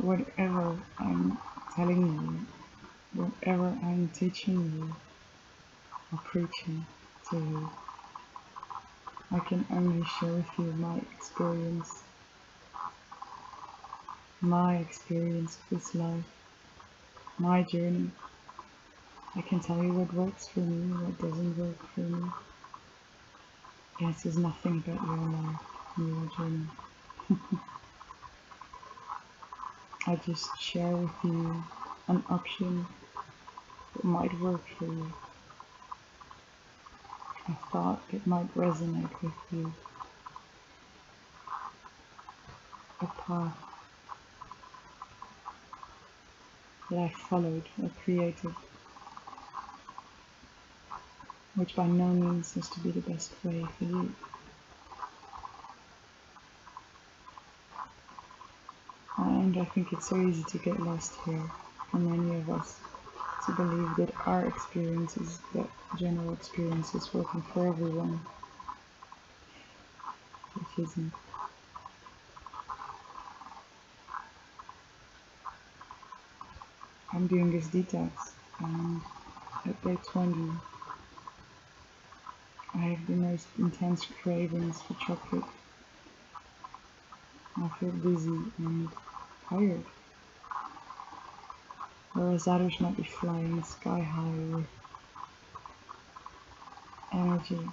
whatever I'm telling you, whatever I'm teaching you or preaching to you, I can only share with you my experience of this life, my journey. I can tell you what works for me, what doesn't work for me. It says nothing about your life and your journey. I just share with you an option that might work for you, a thought that might resonate with you, a path that I followed or created, which by no means has to be the best way for you. And I think it's so easy to get lost here for many of us, to believe that our experiences, that general experience is working for everyone, which isn't. I'm doing this detox, and at day 20, I have the most intense cravings for chocolate. I feel dizzy and tired, whereas others might be flying sky high with energy.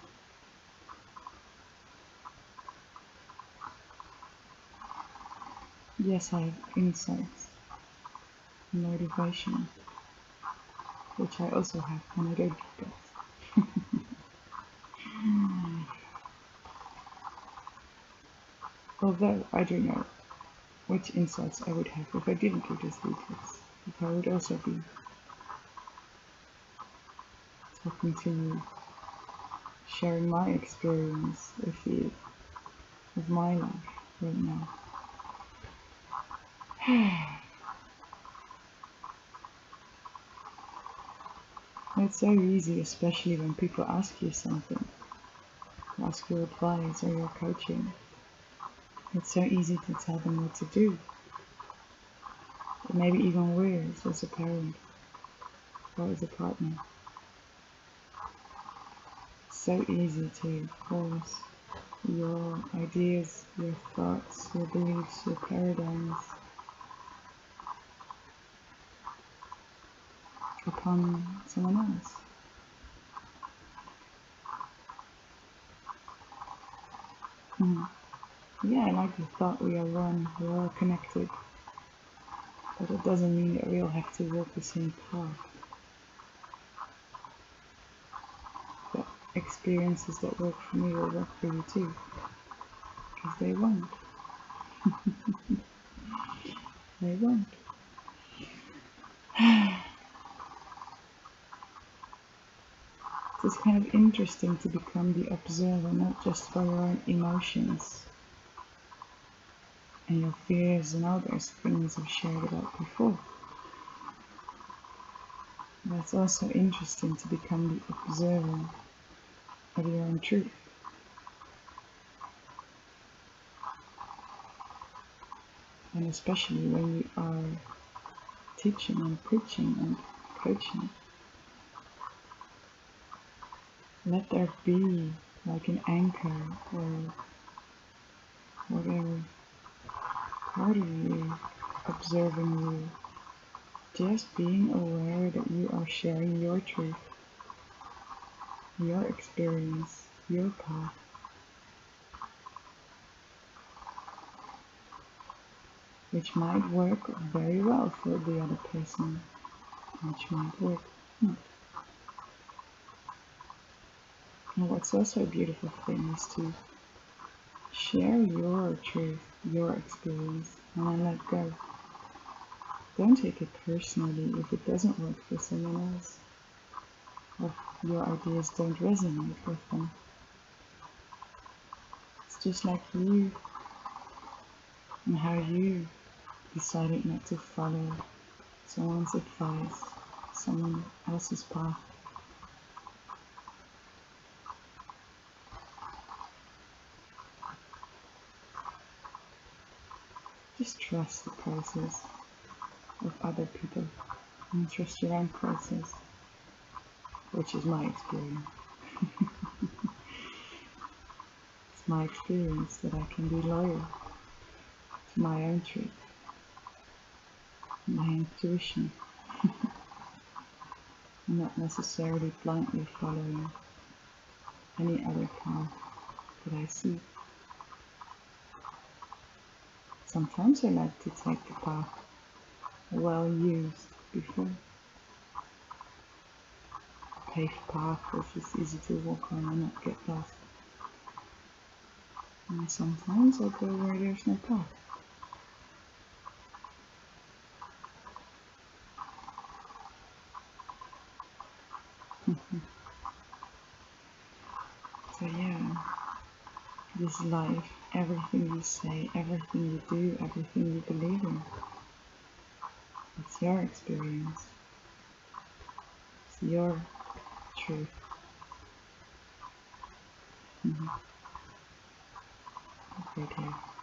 Yes, I have insights, motivation, which I also have when I don't detox. Although I don't know which insights I would have if I didn't do this detox, if I would also be talking to you, sharing my experience with you, of my life right now. It's so easy, especially when people ask you something, ask your advice or your coaching. It's so easy to tell them what to do. Or maybe even worse as a parent or as a partner. It's so easy to force your ideas, your thoughts, your beliefs, your paradigms upon someone else. Yeah, I like the thought we are one, we're all connected, but it doesn't mean that we all have to walk the same path. But experiences that work for me will work for you too, because they won't. They won't. It's kind of interesting to become the observer, not just for your own emotions and your fears and all those things I've shared about before. But it's also interesting to become the observer of your own truth. And especially when you are teaching and preaching and coaching, let there be like an anchor or whatever part of you observing you, just being aware that you are sharing your truth, your experience, your path. Which might work very well for the other person, which might work not. And what's also a beautiful thing is to share your truth, your experience, and then let go. Don't take it personally if it doesn't work for someone else, or if your ideas don't resonate with them. It's just like you and how you decided not to follow someone's advice, someone else's path. Just trust the process. with other people and trust your own process, which is my experience. It's my experience that I can be loyal to my own truth, my intuition, and not necessarily blindly following any other path that I see. Sometimes I like to take the path well used before. Paved path which is easy to walk on and not get lost. And sometimes I go where there's no path. So yeah, this life, everything you say, everything you do, everything you believe in, it's your experience. It's your truth. Okay, dear.